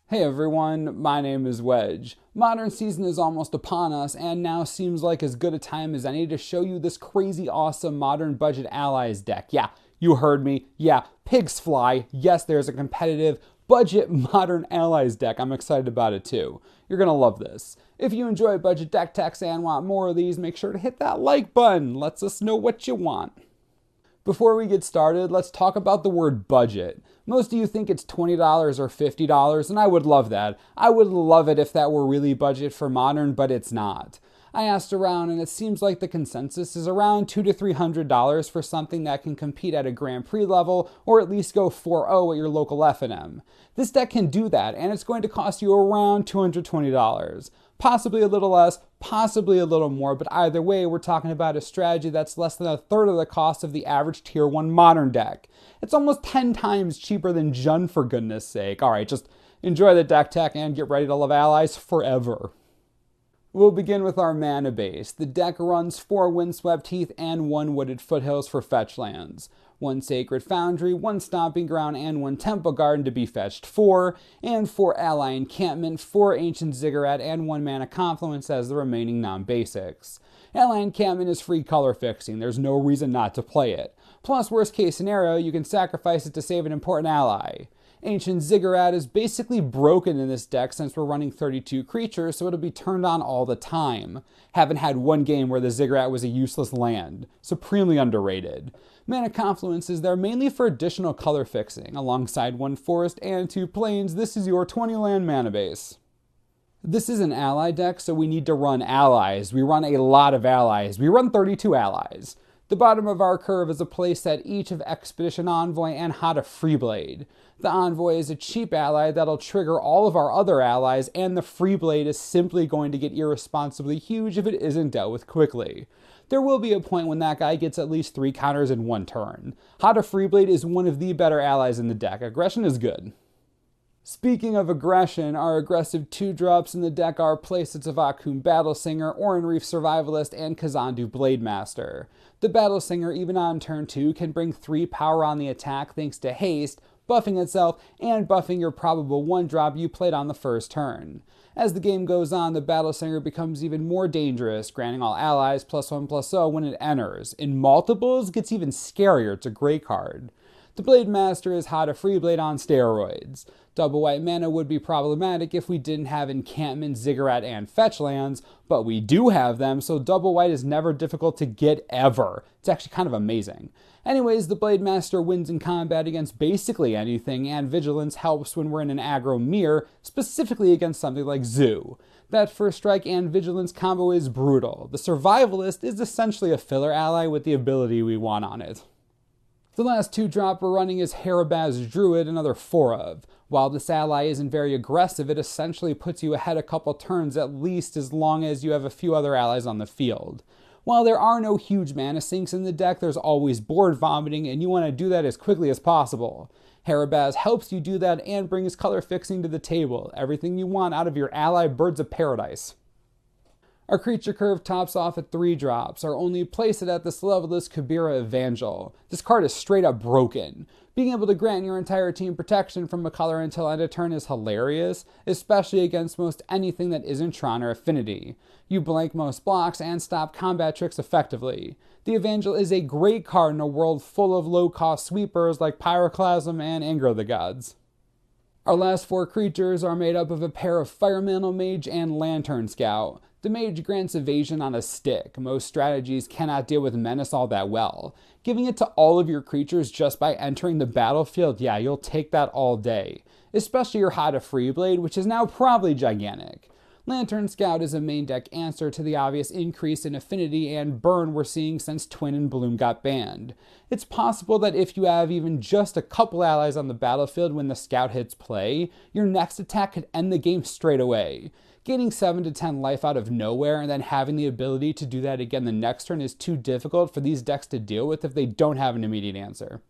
Hey everyone, my name is Wedge. Modern season is almost upon us, and now seems like as good a time as any to show you this crazy awesome modern budget allies deck. Yeah, you heard me. Yeah, pigs fly. Yes, there's a competitive budget modern allies deck. I'm excited about it too. You're gonna love this. If you enjoy budget deck techs and want more of these, make sure to hit that like button. Lets us know what you want. Before we get started, let's talk about the word budget. Most of you think it's $20 or $50, and I would love that. I would love it if that were really budget for modern, but it's not. I asked around, and it seems like the consensus is around $200 to $300 for something that can compete at a Grand Prix level, or at least go 4-0 at your local F&M. This deck can do that, and it's going to cost you around $220. Possibly a little less, possibly a little more, but either way, we're talking about a strategy that's less than a third of the cost of the average Tier 1 Modern deck. It's almost 10 times cheaper than Jund, for goodness sake. Alright, just enjoy the deck tech and get ready to love allies forever. We'll begin with our mana base. The deck runs 4 Windswept Heath and 1 Wooded Foothills for fetch lands, 1 Sacred Foundry, 1 Stomping Ground, and 1 Temple Garden to be fetched 4, and 4 Ally Encampment, 4 Ancient Ziggurat, and 1 Mana Confluence as the remaining non-basics. Ally Encampment is free color fixing, there's no reason not to play it. Plus, worst case scenario, you can sacrifice it to save an important ally. Ancient Ziggurat is basically broken in this deck since we're running 32 creatures, so it'll be turned on all the time. Haven't had one game where the Ziggurat was a useless land. Supremely underrated. Mana Confluence is there mainly for additional color fixing. Alongside 1 forest and 2 plains, this is your 20 land mana base. This is an ally deck, so we need to run allies. We run a lot of allies. We run 32 allies. The bottom of our curve is a playset each of Expedition Envoy and Hada Freeblade. The Envoy is a cheap ally that'll trigger all of our other allies, and the Freeblade is simply going to get irresponsibly huge if it isn't dealt with quickly. There will be a point when that guy gets at least 3 counters in 1 turn. Hada Freeblade is one of the better allies in the deck. Aggression is good. Speaking of aggression, our aggressive 2-drops in the deck are playsets of Akoum Battlesinger, Oran-Rief Survivalist, and Kazandu Blademaster. The Battlesinger, even on turn 2, can bring 3 power on the attack thanks to haste, buffing itself, and buffing your probable 1-drop you played on the first turn. As the game goes on, the Battlesinger becomes even more dangerous, granting all allies +1/+0 when it enters. In multiples, it gets even scarier. It's a great card. The Blademaster is Hada Freeblade on steroids. Double white mana would be problematic if we didn't have Encampment, Ziggurat, and fetch lands, but we do have them, so double white is never difficult to get ever. It's actually kind of amazing. Anyways, the Blademaster wins in combat against basically anything, and Vigilance helps when we're in an aggro mirror, specifically against something like Zoo. That first strike and Vigilance combo is brutal. The Survivalist is essentially a filler ally with the ability we want on it. The last 2-drop we're running is Harabaz Druid, another 4 of. While this ally isn't very aggressive, it essentially puts you ahead a couple turns at least as long as you have a few other allies on the field. While there are no huge mana sinks in the deck, there's always board vomiting, and you want to do that as quickly as possible. Harabaz helps you do that and brings color fixing to the table, everything you want out of your ally Birds of Paradise. Our creature curve tops off at 3 drops. Our only playset at this level is Kabira Evangel. This card is straight up broken. Being able to grant your entire team protection from a color until end of turn is hilarious, especially against most anything that isn't Tron or Affinity. You blank most blocks and stop combat tricks effectively. The Evangel is a great card in a world full of low-cost sweepers like Pyroclasm and Anger of the Gods. Our last 4 creatures are made up of a pair of Firemantle Mage and Lantern Scout. The Mage grants evasion on a stick. Most strategies cannot deal with Menace all that well. Giving it to all of your creatures just by entering the battlefield, yeah, you'll take that all day. Especially your Hada Freeblade, which is now probably gigantic. Lantern Scout is a main deck answer to the obvious increase in affinity and burn we're seeing since Twin and Bloom got banned. It's possible that if you have even just a couple allies on the battlefield when the Scout hits play, your next attack could end the game straight away. Gaining 7 to 10 life out of nowhere and then having the ability to do that again the next turn is too difficult for these decks to deal with if they don't have an immediate answer.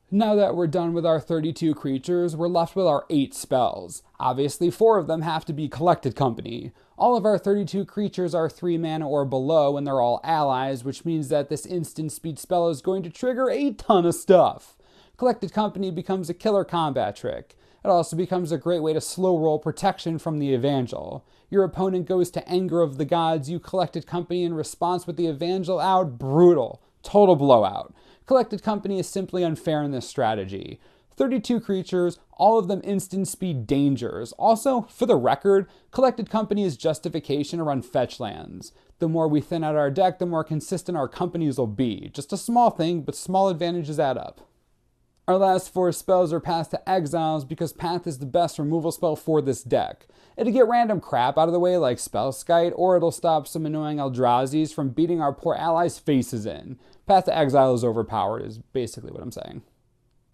Now that we're done with our 32 creatures, we're left with our 8 spells. Obviously, 4 of them have to be Collected Company. All of our 32 creatures are 3 mana or below, and they're all allies, which means that this instant speed spell is going to trigger a ton of stuff. Collected Company becomes a killer combat trick. It also becomes a great way to slow roll protection from the Evangel. Your opponent goes to Anger of the Gods, you Collected Company in response with the Evangel out, brutal. Total blowout. Collected Company is simply unfair in this strategy. 32 creatures, all of them instant speed dangers. Also, for the record, Collected Company is justification to run fetch lands. The more we thin out our deck, the more consistent our companies will be. Just a small thing, but small advantages add up. Our last 4 spells are Path to Exiles because Path is the best removal spell for this deck. It'll get random crap out of the way like Spellskite, or it'll stop some annoying Eldrazi's from beating our poor allies' faces in. Path to Exile is overpowered is basically what I'm saying.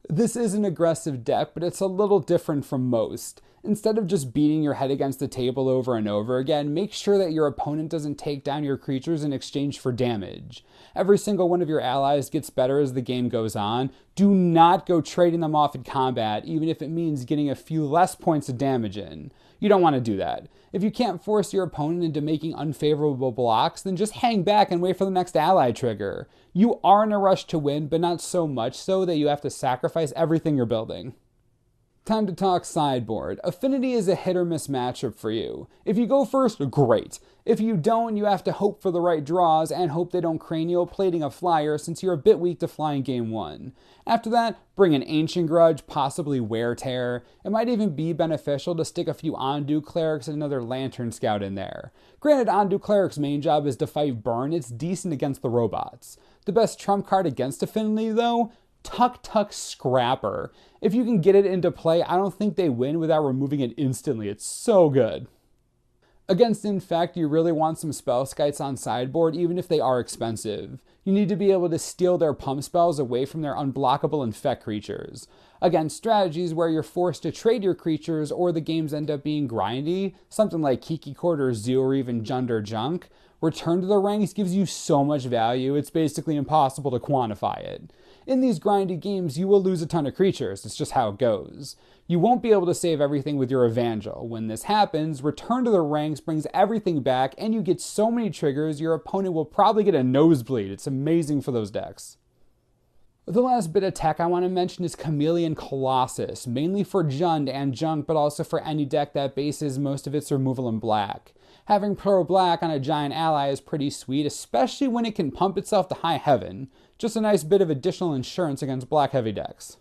This is an aggressive deck, but it's a little different from most. Instead of just beating your head against the table over and over again, make sure that your opponent doesn't take down your creatures in exchange for damage. Every single one of your allies gets better as the game goes on. Do not go trading them off in combat, even if it means getting a few less points of damage in. You don't want to do that. If you can't force your opponent into making unfavorable blocks, then just hang back and wait for the next ally trigger. You are in a rush to win, but not so much so that you have to sacrifice everything you're building. Time to talk sideboard. Affinity is a hit or miss matchup for you. If you go first, great. If you don't, you have to hope for the right draws and hope they don't cranial plating a flyer since you're a bit weak to fly in game 1. After that, bring an Ancient Grudge, possibly Wear Tear. It might even be beneficial to stick a few Ondu Clerics and another Lantern Scout in there. Granted, Ondu Cleric's main job is to fight burn, it's decent against the robots. The best trump card against Affinity though? Tuk Scrapper. If you can get it into play, I don't think they win without removing it instantly. It's so good. Against Infect, you really want some Spellskites on sideboard, even if they are expensive. You need to be able to steal their pump spells away from their unblockable Infect creatures. Against strategies where you're forced to trade your creatures or the games end up being grindy, something like Kiki Court or Zoo or even Junder Junk, Return to the Ranks gives you so much value, it's basically impossible to quantify it. In these grindy games, you will lose a ton of creatures, it's just how it goes. You won't be able to save everything with your Evangel. When this happens, Return to the Ranks brings everything back, and you get so many triggers, your opponent will probably get a nosebleed. It's amazing for those decks. The last bit of tech I want to mention is Chameleon Colossus, mainly for Jund and Junk, but also for any deck that bases most of its removal in black. Having Pro Black on a giant ally is pretty sweet, especially when it can pump itself to high heaven. Just a nice bit of additional insurance against black heavy decks.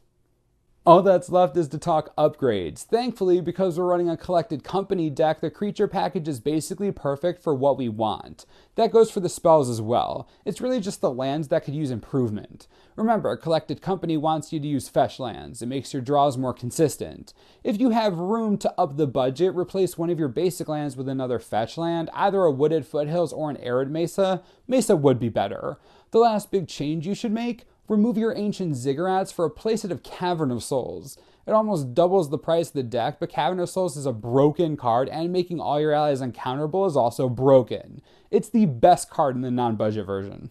All that's left is to talk upgrades. Thankfully, because we're running a Collected Company deck, the creature package is basically perfect for what we want. That goes for the spells as well. It's really just the lands that could use improvement. Remember, Collected Company wants you to use fetch lands. It makes your draws more consistent. If you have room to up the budget, replace one of your basic lands with another fetch land, either a Wooded Foothills or an Arid Mesa. Mesa would be better. The last big change you should make? Remove your Ancient Ziggurats for a playset of Cavern of Souls. It almost doubles the price of the deck, but Cavern of Souls is a broken card, and making all your allies uncounterable is also broken. It's the best card in the non-budget version.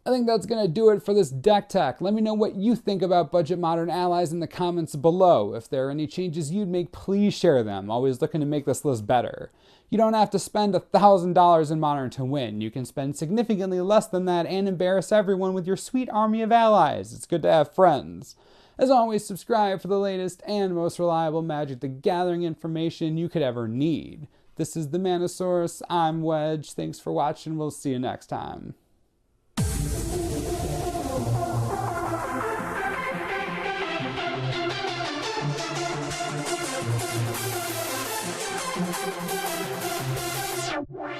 I think that's going to do it for this deck tech. Let me know what you think about budget modern allies in the comments below. If there are any changes you'd make, please share them. Always looking to make this list better. You don't have to spend $1,000 in Modern to win. You can spend significantly less than that and embarrass everyone with your sweet army of allies. It's good to have friends. As always, subscribe for the latest and most reliable Magic the Gathering information you could ever need. This is the Mana Source. I'm Wedge. Thanks for watching. We'll see you next time. Wow.